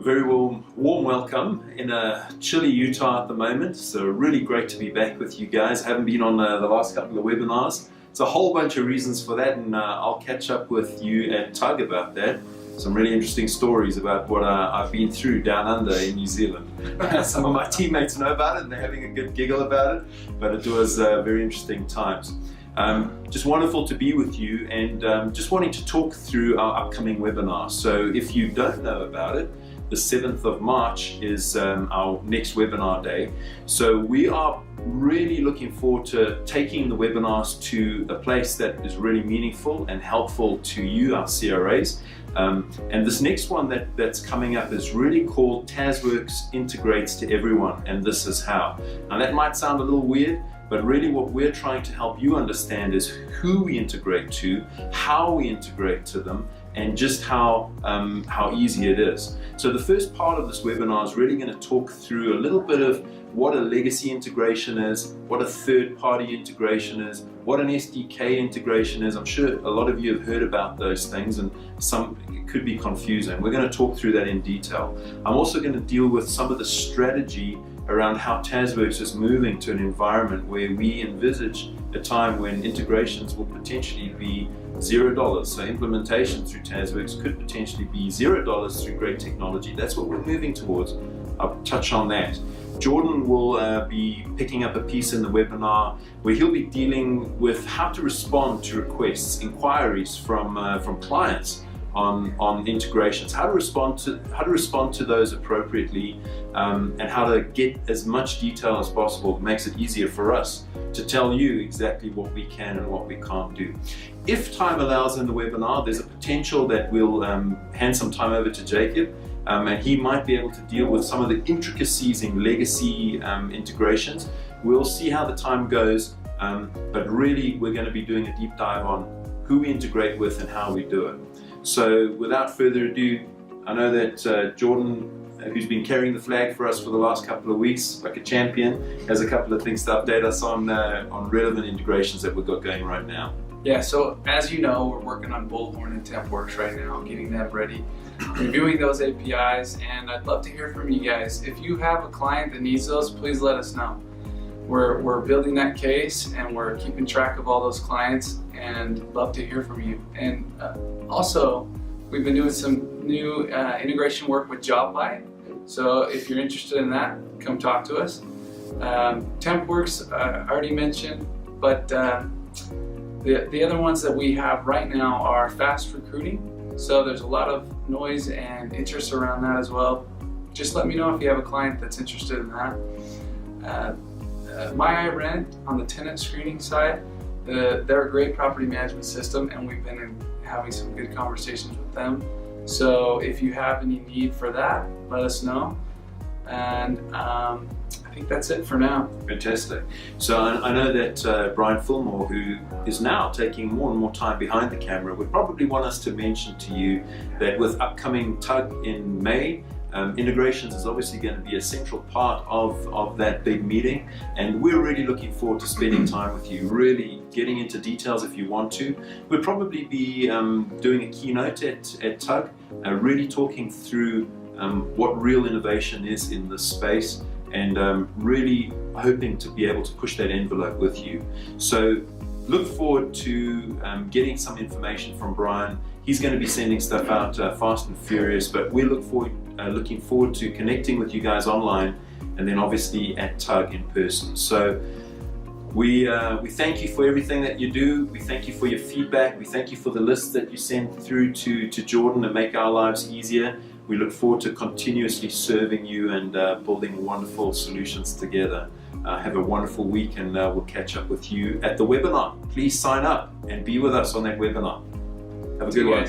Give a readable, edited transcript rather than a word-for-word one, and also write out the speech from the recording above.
Very warm welcome in chilly Utah at the moment. So really great to be back with you guys. Haven't been on the last couple of webinars. It's a whole bunch of reasons for that, and I'll catch up with you at TUG about that. Some really interesting stories about what I've been through down under in New Zealand. Some of my teammates know about it and they're having a good giggle about it, but it was very interesting times. Just wonderful to be with you, and just wanting to talk through our upcoming webinar. So if you don't know about it, the 7th of March is our next webinar day. So we are really looking forward to taking the webinars to a place that is really meaningful and helpful to you, our CRAs. And this next one that's coming up is really called TazWorks Integrates to Everyone, and this is how. Now that might sound a little weird, but really what we're trying to help you understand is who we integrate to, how we integrate to them, and just how easy it is. So the first part of this webinar is really going to talk through a little bit of what a legacy integration is, what a third-party integration is, what an SDK integration is. I'm sure a lot of you have heard about those things, and some it could be confusing. We're going to talk through that in detail. I'm also going to deal with some of the strategy around how TazWorks is moving to an environment where we envisage a time when integrations will potentially be $0. So implementation through TazWorks could potentially be $0 through great technology. That's what we're moving towards. I'll touch on that. Jordan will be picking up a piece in the webinar where he'll be dealing with how to respond to requests, inquiries from clients on integrations, how to respond to those appropriately, and how to get as much detail as possible. It makes it easier for us to tell you exactly what we can and what we can't do. If time allows in the webinar, there's a potential that we'll hand some time over to Jacob, and he might be able to deal with some of the intricacies in legacy integrations. We'll see how the time goes, but really we're going to be doing a deep dive on who we integrate with and how we do it. So without further ado, I know that Jordan, who's been carrying the flag for us for the last couple of weeks like a champion, has a couple of things to update us on relevant integrations that we've got going right now. Yeah, so as you know, we're working on Bullhorn and TempWorks right now, getting them ready, reviewing those APIs, and I'd love to hear from you guys. If you have a client that needs those, please let us know. We're building that case, and we're keeping track of all those clients, and love to hear from you. And also, we've been doing some new integration work with JobBuy, so if you're interested in that, come talk to us. TempWorks, I already mentioned, but the other ones that we have right now are fast recruiting, so there's a lot of noise and interest around that as well. Just let me know if you have a client that's interested in that. MyIRent on the tenant screening side, they're a great property management system, and we've been having some good conversations with them. So if you have any need for that, let us know. And I think that's it for now. Fantastic. So I know that Brian Fillmore, who is now taking more and more time behind the camera, would probably want us to mention to you that with upcoming TUG in May, integrations is obviously going to be a central part of that big meeting, and we're really looking forward to spending time with you, really getting into details if you want to. We'll probably be doing a keynote at TUG, really talking through what real innovation is in this space, and really hoping to be able to push that envelope with you. So look forward to getting some information from Brian. He's going to be sending stuff out fast and furious, but we're looking forward to connecting with you guys online, and then obviously at TUG in person. So we thank you for everything that you do. We thank you for your feedback. We thank you for the lists that you send through to Jordan and make our lives easier. We look forward to continuously serving you and building wonderful solutions together. Have a wonderful week, and we'll catch up with you at the webinar. Please sign up and be with us on that webinar. Have a good one.